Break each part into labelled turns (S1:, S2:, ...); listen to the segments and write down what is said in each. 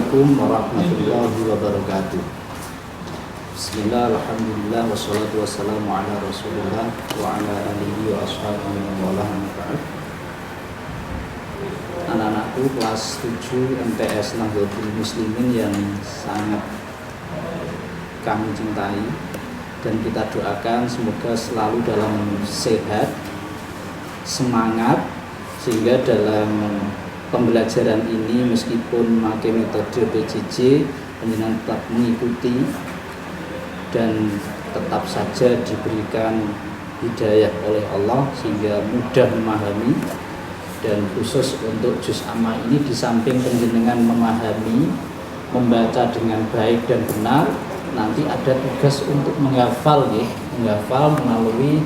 S1: Assalamualaikum warahmatullahi wabarakatuh. Bismillah, alhamdulillah, wassalatu wassalamu ala rasulullah wa ala alihi wa ashabihi wa ala manfaat. Anak-anakku kelas 7 MTS Nahdlatul Muslimin yang sangat kami cintai dan kita doakan semoga selalu dalam sehat, semangat, sehingga dalam pembelajaran ini meskipun memakai metode PJJ penjenengan tetap mengikuti dan tetap saja diberikan hidayah oleh Allah sehingga mudah memahami. Dan khusus untuk juz amma ini, di samping penjenengan memahami, membaca dengan baik dan benar, nanti ada tugas untuk menghafal ya, menghafal melalui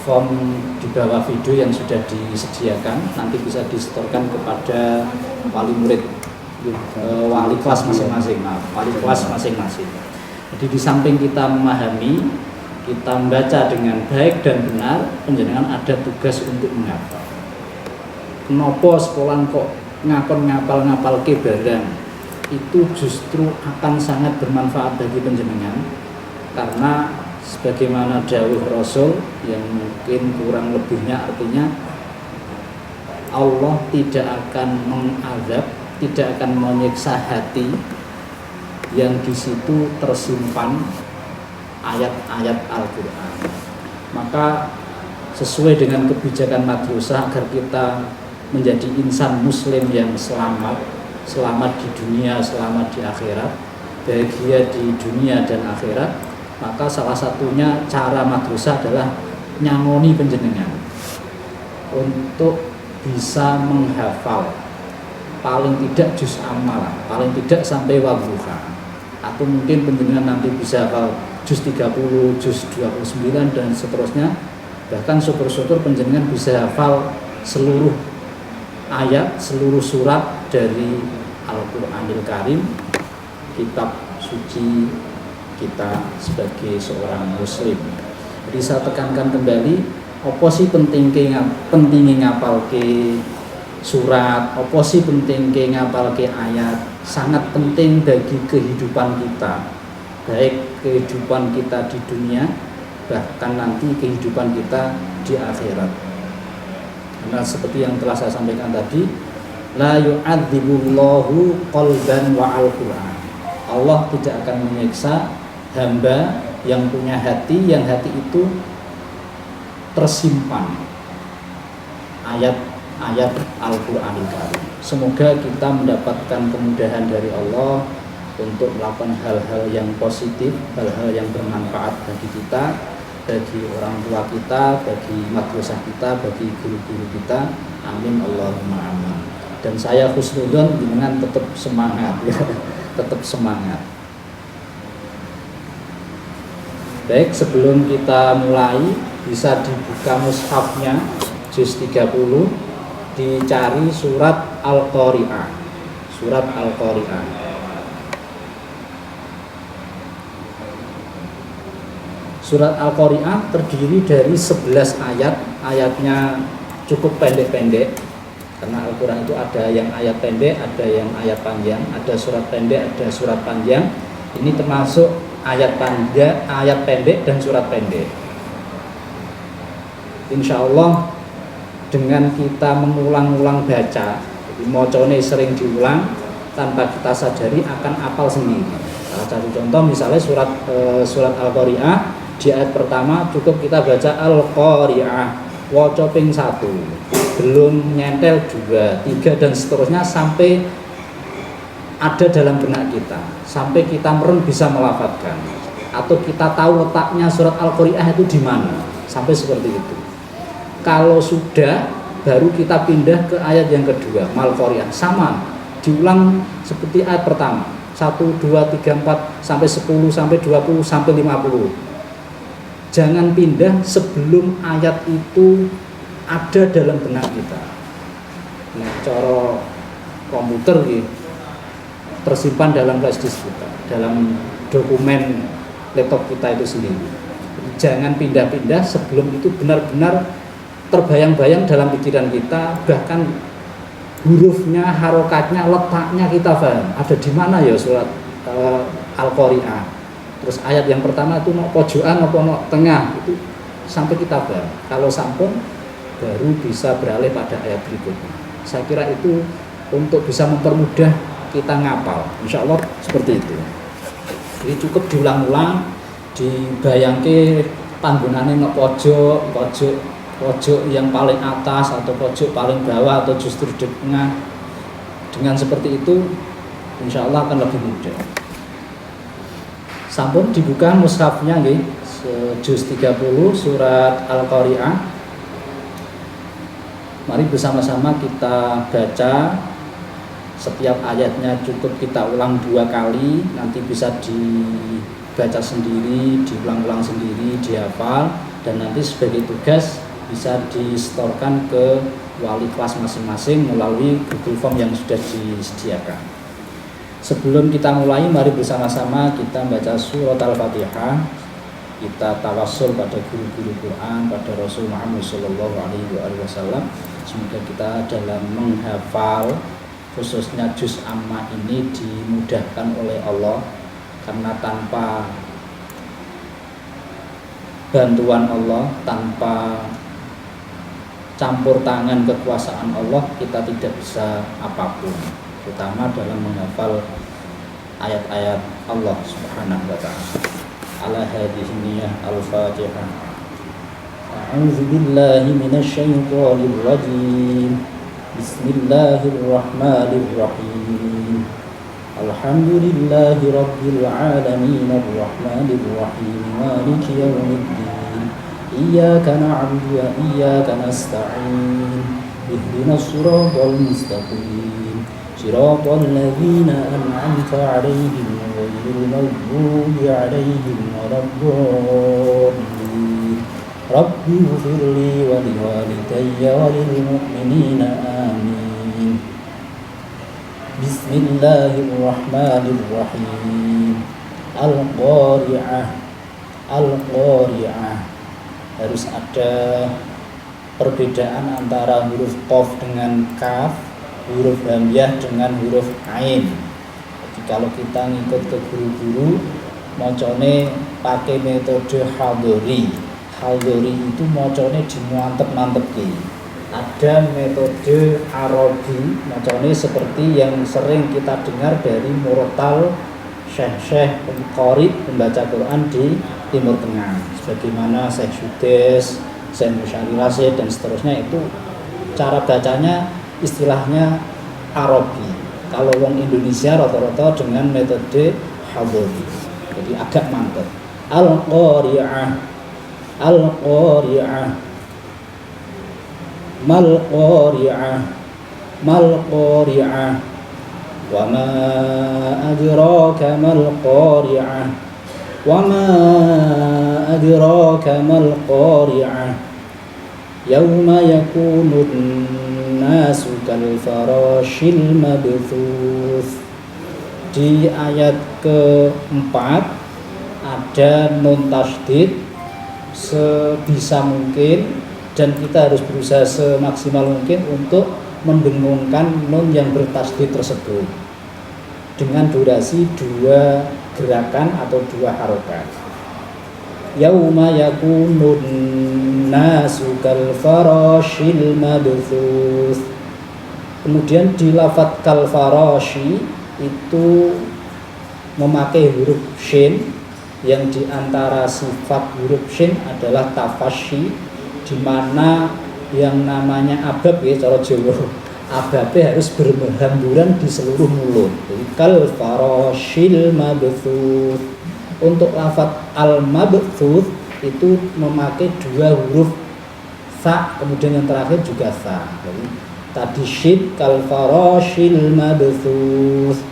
S1: form di bawah video yang sudah disediakan, nanti bisa disetorkan kepada wali murid, wali kelas masing-masing. Jadi di samping kita memahami, kita membaca dengan baik dan benar, penjenengan ada tugas untuk menghafal. Kenapa sekolah kok ngapal ke barang? Itu justru akan sangat bermanfaat bagi penjenengan, karena sebagaimana dawuh Rasul yang mungkin kurang lebihnya artinya Allah tidak akan mengazab, tidak akan menyiksa hati yang di situ tersimpan ayat-ayat Al-Quran. Maka sesuai dengan kebijakan madrasah agar kita menjadi insan muslim yang selamat di dunia, selamat di akhirat, bahagia di dunia dan akhirat, maka salah satunya cara madrasah adalah nyangoni penjenengan untuk bisa menghafal paling tidak juz amma, paling tidak sampai wadduha, atau mungkin penjenengan nanti bisa hafal juz 30, juz 29 dan seterusnya. Bahkan syukur-syukur penjenengan bisa hafal seluruh ayat, seluruh surat dari Al-Qur'anil Karim, kitab suci kita sebagai seorang muslim. Jadi saya tekankan kembali, apa sih pentingnya ngapal ke surat, apa sih pentingnya ngapal ke ayat? Sangat penting bagi kehidupan kita, baik kehidupan kita di dunia, bahkan nanti kehidupan kita di akhirat. Karena seperti yang telah saya sampaikan tadi, la yu'adzibullahu qalban wa al-Qur'an. Allah tidak akan menyiksa hamba yang punya hati, yang hati itu tersimpan ayat-ayat Al-Qur'anil Karim. Semoga kita mendapatkan kemudahan dari Allah untuk melakukan hal-hal yang positif, hal-hal yang bermanfaat bagi kita, bagi orang tua kita, bagi madrasah kita, bagi guru-guru kita. Amin Allahumma amin. Dan saya husnudzon dengan tetap semangat ya. Tetap semangat. Baik, sebelum kita mulai, bisa dibuka mushafnya juz 30, dicari surat Al-Qari'ah. Surat Al-Qari'ah. Surat Al-Qari'ah terdiri dari 11 ayat. Ayatnya cukup pendek-pendek, karena Al-Quran itu ada yang ayat pendek, ada yang ayat panjang, ada surat pendek, ada surat panjang. Ini termasuk ayat panjang, ayat pendek dan surat pendek. Insya Allah dengan kita mengulang-ulang baca, jadi mocone sering diulang tanpa kita sadari akan hafal sendiri. Salah satu contoh misalnya surat Al-Qari'ah, di ayat pertama cukup kita baca Al-Qari'ah, waca ping 1, belum nyentel 2, 3 dan seterusnya sampai ada dalam benak kita, sampai kita merem bisa melafadzkan, atau kita tahu letaknya surat Al-Qari'ah itu di mana, sampai seperti itu. Kalau sudah, baru kita pindah ke ayat yang kedua, Mal-Qari'ah, sama diulang seperti ayat pertama, 1, 2, 3, 4 sampai 10 sampai 20 sampai 50. Jangan pindah sebelum ayat itu ada dalam benak kita. Nah, cara komputer gitu, tersimpan dalam flash disk kita, dalam dokumen laptop kita itu sendiri. Jangan pindah-pindah sebelum itu benar-benar terbayang-bayang dalam pikiran kita, bahkan hurufnya, harokatnya, letaknya kita paham. Ada di mana ya surat Al-Qari'ah. Terus ayat yang pertama itu no pojokan apa no tengah, itu sampai kita paham. Kalau sampun baru bisa beralih pada ayat berikutnya. Saya kira itu untuk bisa mempermudah kita ngapal. Insya Allah seperti itu. Jadi cukup diulang-ulang, dibayangke panggonane no pojok yang paling atas atau pojok paling bawah atau justru di tengah. Dengan seperti itu insya Allah akan lebih mudah. Sampun dibuka mushafnya nggih, juz 30 surat Al-Qari'ah. Mari bersama-sama kita baca. Setiap ayatnya cukup kita ulang 2 kali, nanti bisa dibaca sendiri, diulang-ulang sendiri, dihafal, dan nanti sebagai tugas bisa distorkan ke wali kelas masing-masing melalui Google Form yang sudah disediakan. Sebelum kita mulai, mari bersama-sama kita baca surat Al-Fatihah. Kita tawassul pada guru-guru Quran, pada Rasul Muhammad SAW. Semoga kita dalam menghafal khususnya juz amma ini dimudahkan oleh Allah, karena tanpa bantuan Allah, tanpa campur tangan kekuasaan Allah, kita tidak bisa apapun, terutama dalam menghafal ayat-ayat Allah Subhanahu wa ta'ala. Ala hadhihi niyyah al-Fatihah. A'udzu billahi minasy syaithanir rajim. Bismillahirrahmanirrahim. Alhamdulillahi rabbil alamin arrahmanir rahim maliki yaumiddin. Iyyaka na'budu wa iyyaka nasta'in. Ihdinas siratal mustaqim. Siratal ladzina an'amta 'alaihim ghairil maghdubi 'alaihim waladdallin. Rabbi ighfirli wa liwalidayya wa lil mu'minina amin. Bismillahirrahmanirrahim. Al-Qari'ah. Al-Qari'ah. Harus ada perbedaan antara huruf qaf dengan kaf, huruf hamzah dengan huruf ain. Jadi kalau kita ngikut ke guru-guru, macane pakai metode hadori. Hadori itu macane dimantep-mantepke. Ada metode Arabi, macane seperti yang sering kita dengar dari murotal syekh-syekh qari pembaca Quran di Timur Tengah, sebagaimana Syekh Sudes, Syekh Musyari Rasyid dan seterusnya. Itu cara bacanya istilahnya Arabi. Kalau wong Indonesia rata-rata dengan metode hadori, jadi agak mantep. Al-Qari'ah. Al-Qari'ah. Mal Qari'ah. Mal Qari'ah. Wa ma adraka mal Qari'ah. Wa ma adraka mal Qari'ah. Yauma yakunun nasu kal farashil mabthuth. Di ayat keempat ada nun tasydid sebisa mungkin, dan kita harus berusaha semaksimal mungkin untuk mendengungkan nun yang bertasydid tersebut dengan durasi 2 gerakan atau 2 harokat. Yauma yakunun nasu kal farashil mabthuth. Kemudian di lafadz kal farashi itu memakai huruf shin, yang diantara sifat huruf shin adalah tafashi, di mana yang namanya abab ya cara Jawa, ababnya harus berhamburan di seluruh mulut. Jadi kal farashil mabthuth. Untuk lafadz al mabthuth itu memakai 2 huruf sa, kemudian yang terakhir juga sa. Jadi tadi shin kal farashil mabthuth.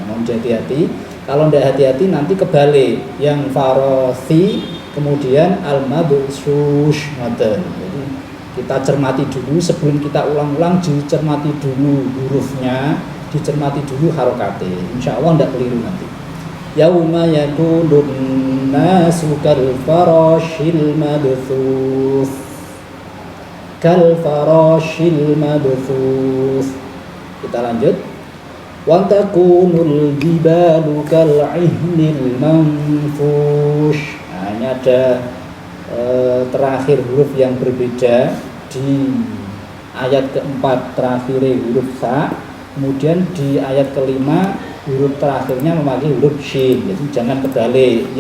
S1: Mohon hati-hati. Kalau tidak hati-hati nanti kebalik, yang farasi kemudian al-mabsush ngoten. Jadi kita cermati dulu sebelum kita ulang-ulang, dicermati dulu hurufnya, dicermati dulu harokate. Insya Allah tidak keliru nanti. Yauma yakunun nasu kal farashil mabthuth. Kal farashil mabthuth. Kita lanjut. Wa takunul jibalu kal'ihnil manfush. Nah, ini ada terakhir huruf yang berbeda di ayat keempat terakhir huruf sa, kemudian di ayat kelima huruf terakhirnya memakai huruf shin. Jadi jangan kebalik,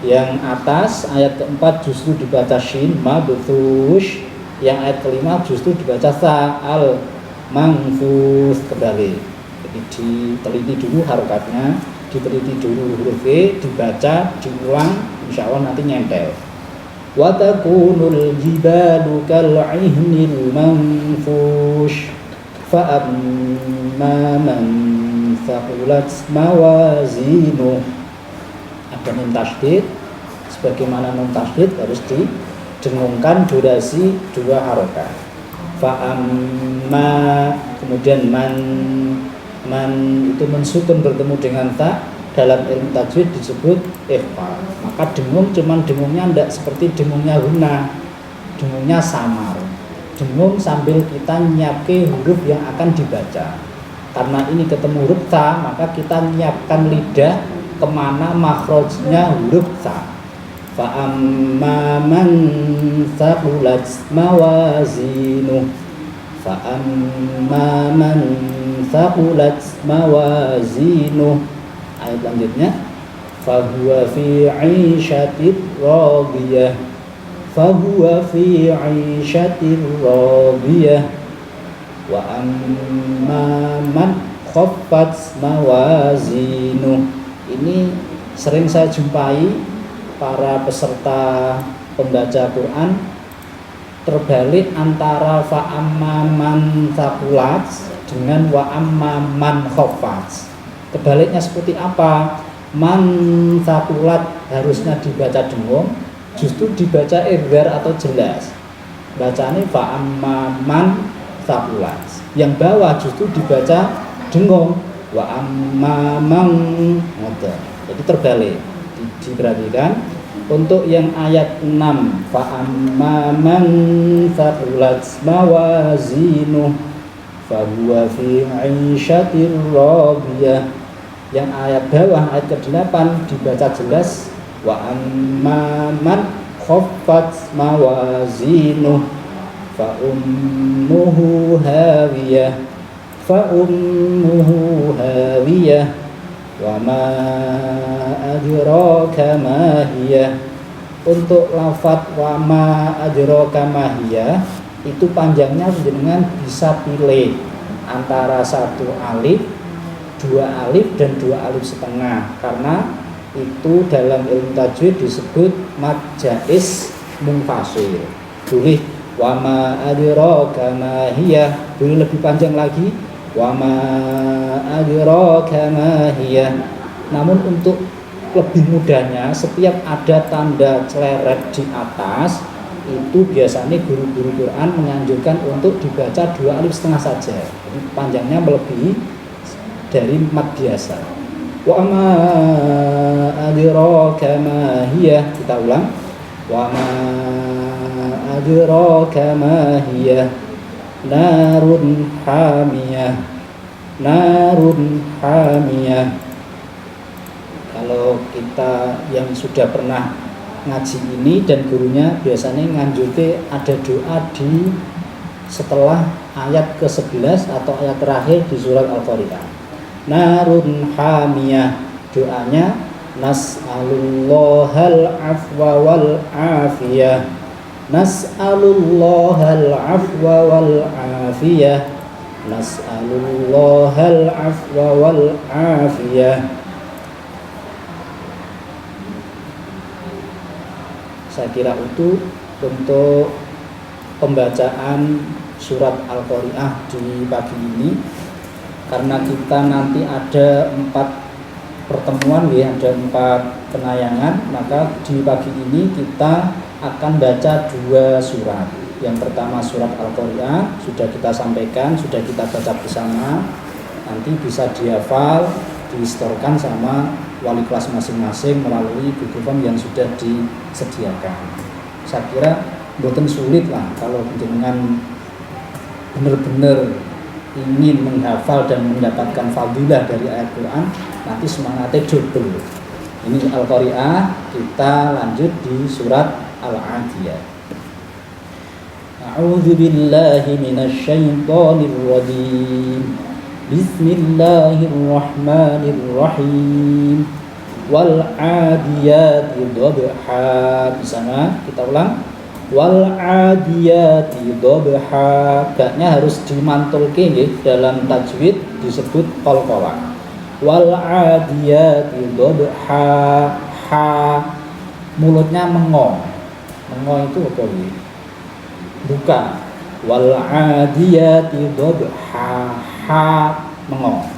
S1: yang atas ayat keempat justru dibaca shin mabthush, yang ayat kelima justru dibaca sa al manfus, kebalik. Jadi diteliti dulu harokatnya, diteliti dulu huruf E, dibaca, diulang, insya Allah nanti nyempel. Wa takunul jibalu kal'ihnil manfush fa amma man thaqulat mawazinuh. Ada nun tasydid, sebagaimana nun tasydid harus didengungkan durasi 2 harokat. Fa amma, kemudian man itu mensukun bertemu dengan ta, dalam ilmu tajwid disebut ikhfa. Maka dengung cuman dengungnya tidak seperti dengungnya guna, dengungnya samar, dengung sambil kita nyiapke huruf yang akan dibaca. Karena ini ketemu huruf ta, maka kita nyiapkan lidah kemana makhrajnya huruf ta. Fa amma man thaqulat mawazinuh, fa amma man thaqulat mawazinuh. Ayat lanjutnya, fahuwa fi 'ishatir radiyah, fahuwa fi 'ishatir radiyah. Wa amma man khaffat mawazinuh. Ini sering saya jumpai para peserta pembaca Quran terbalik antara fa amma man thaqulat dengan wa amma man khaffat. Kebaliknya seperti apa? Man thaqulat harusnya dibaca dengung, justru dibaca idghar atau jelas. Bacanya fa amma man thaqulat. Yang bawah justru dibaca dengung, wa amma man. Jadi terbalik. Diperhatikan. Untuk yang ayat 6, fa amma man thaqulat mawazinuh fa huwa fi 'ishatir radiyah. Yang ayat bawah ayat ke-8 dibaca jelas, wa amma man khaffat mawazinuh fa ummuhu hawiyah, fa ummuhu hawiyah wa ma adraka ma hiya. Untuk lafadz wa ma adraka ma hiya itu panjangnya dengan bisa pilih antara 1 alif, 2 alif dan 2 alif setengah, karena itu dalam ilmu tajwid disebut mad jaiz munfasil. Boleh wa ma adraka ma hiya, boleh lebih panjang lagi wa ma adraka ma hiya. Namun untuk lebih mudahnya, setiap ada tanda celeret di atas itu biasanya guru-guru Quran menganjurkan untuk dibaca 2 alif setengah saja. Jadi panjangnya melebihi dari mad biasa. Wa ma adraka ma hiya. Kita ulang. Wa ma adraka ma hiya. Narun hamiyah. Narun hamiyah. Kalau kita yang sudah pernah ngaji ini dan gurunya biasanya nganjurke ada doa di setelah ayat ke-11 atau ayat terakhir di surat Al-Qari'ah. Narun hamiyah, doanya nas'alullahal afwa wal afiyah, nas'alullahal afwa wal afiyah, nas'alullahal afwa wal afiyah. Saya kira itu untuk pembacaan surat Al-Qari'ah di pagi ini. Karena kita nanti ada 4 pertemuan ya, ada 4 penayangan, maka di pagi ini kita akan baca 2 surat. Yang pertama surat Al-Qari'ah sudah kita sampaikan, sudah kita baca bersama. Nanti bisa dihafal, distorkan sama wali kelas masing-masing melalui Google Form yang sudah disediakan. Saya kira bukan sulit lah kalau dengan benar-benar ingin menghafal dan mendapatkan fadilah dari ayat Quran, nanti semangatnya double. Ini Al-Qari'ah, kita lanjut di surat Al-Adiyat. A'udzu billahi minasy syaithanir rajim. Bismillahirrahmanirrahim. Wal 'adiyati dhabha. Di sana kita ulang. Wal 'adiyati dhabha. Gaknya harus dimantulke nggih, dalam tajwid disebut qalqalah. Wal 'adiyati dhabha. Ha, mulutnya mengong. Mengong itu apa ini? Buka. Wal 'adiyati dhabha. Ha, mengong.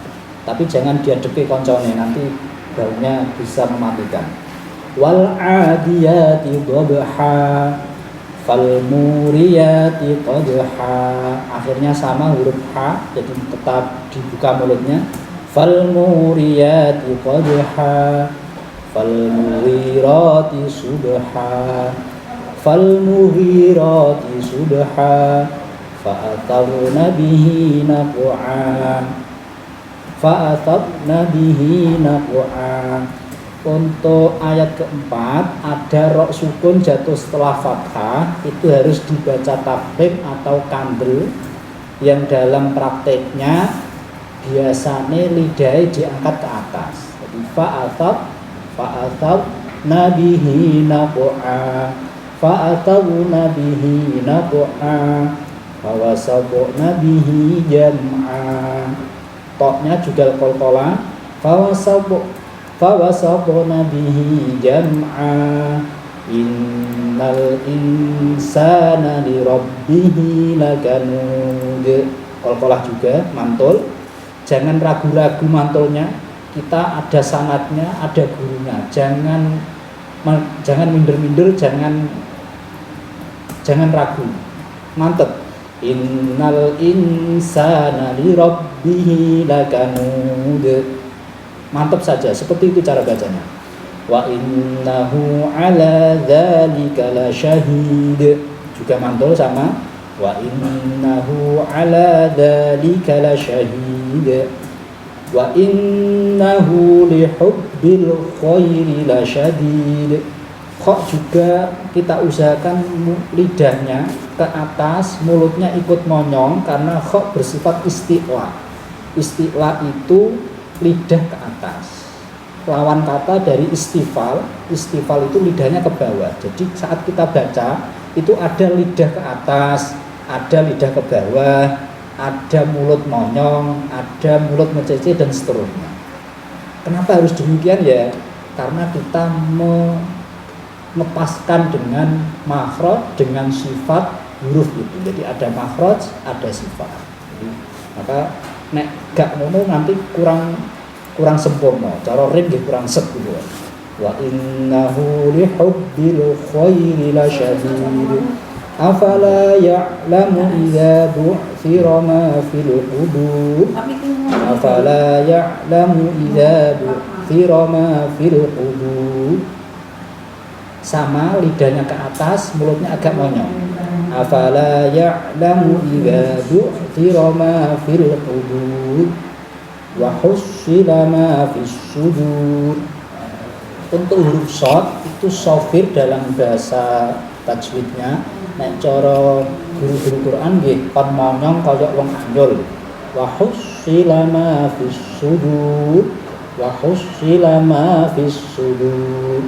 S1: Tapi jangan diadepi koncone, nanti baunya bisa mematikan. Wal 'adiyati dhabha. Fal muriyati qadha. Akhirnya sama huruf ha, jadi tetap dibuka mulutnya. Fal muriyati qadha. Fal mughirati subha. Fal mughirati subha. Fa'atarna bihi naq'a. Fa'atarna bihi naq'a. Untuk ayat keempat ada rok sukun jatuh setelah fathah, itu harus dibaca tafkhim atau kandel, yang dalam prakteknya biasanya lidahnya diangkat ke atas. Jadi fa'atab nabihi naq'a, fa'atab nabihi naq'a, fawasabu nabihi jam'a. Toknya juga qalqalah. Fawasabna bihi jam'a. Innal insana li rabbihi lakanud. Qalqalah juga mantul. Jangan ragu-ragu mantulnya. Kita ada sanadnya, ada gurunya. Jangan minder-minder, jangan ragu. Mantep. Innal insana li rabbihi lakanud. Mantap saja, seperti itu cara bacanya. Wa innahu ala dzalika lasyahid. Juga mantul sama. Wa innahu ala dzalika lasyahid. Wa innahu lihubbil khairi lasyadid. Kok juga kita usahakan lidahnya ke atas, mulutnya ikut monyong, karena kok bersifat isti'la. Isti'la itu lidah ke atas. Lawan kata dari istifal. Istifal itu lidahnya ke bawah. Jadi saat kita baca itu ada lidah ke atas, ada lidah ke bawah, ada mulut monyong, ada mulut mecece dan seterusnya. Kenapa harus demikian ya? Karena kita melepaskan dengan makhraj, dengan sifat huruf itu. Jadi ada makhraj, ada sifat. Jadi, maka nek gak ngono nanti kurang sempurna. Cara rim nggih kurang set gitu. Wa innahu li hubbil khairi lasyadid. Afala ya'lamu idza bu'thira ma fil qubur. Afala ya'lamu idza bu'thira ma fil qubur. Sama, lidahnya ke atas, mulutnya agak monyong. Afala ya'lamu idza bu'thira ma fil qubur. Wa hussila ma fis sudur. Untuk huruf shad itu shafir dalam bahasa tajwidnya. Nek cara guru-guru Quran nggih kon monyong kaya wong anjul. Wa hussila ma fis sudur. Wa hussila ma fis sudur.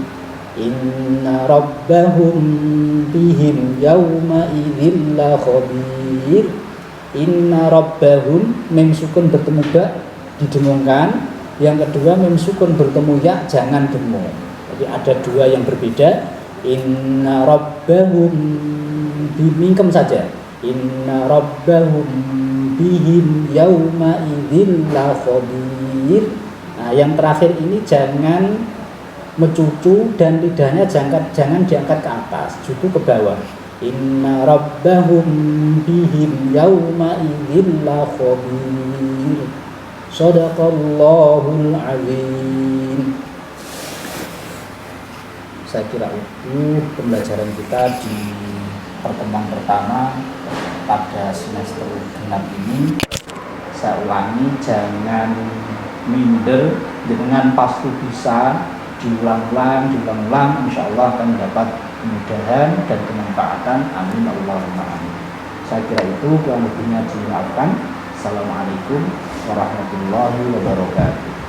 S1: Inna rabbahum bihim yawma idzil la khabir. Inna rabbahum, mim sukun bertemu ba didengungkan. Yang kedua mim sukun bertemu ya jangan dengung. Jadi ada dua yang berbeda. Inna rabbahum bimingkem saja. Inna rabbahum bihim yauma idzil la khabir. Nah, yang terakhir ini jangan mencucu dan lidahnya jangan diangkat ke atas, cucu ke bawah. Inna rabbahum bihim yauma idzil la khabir. Shadaqallahul azim. Saya kira itu pembelajaran kita di pertemuan pertama pada semester genap ini. saya ulangi, jangan minder, dengan pasti bisa diulang-ulang, insya Allah akan mendapat kemudahan dan kemanfaatan. Amin Allahumma amin. Saya kira itu, kurang lebihnya dimaafkan. Assalamualaikum warahmatullahi wabarakatuh.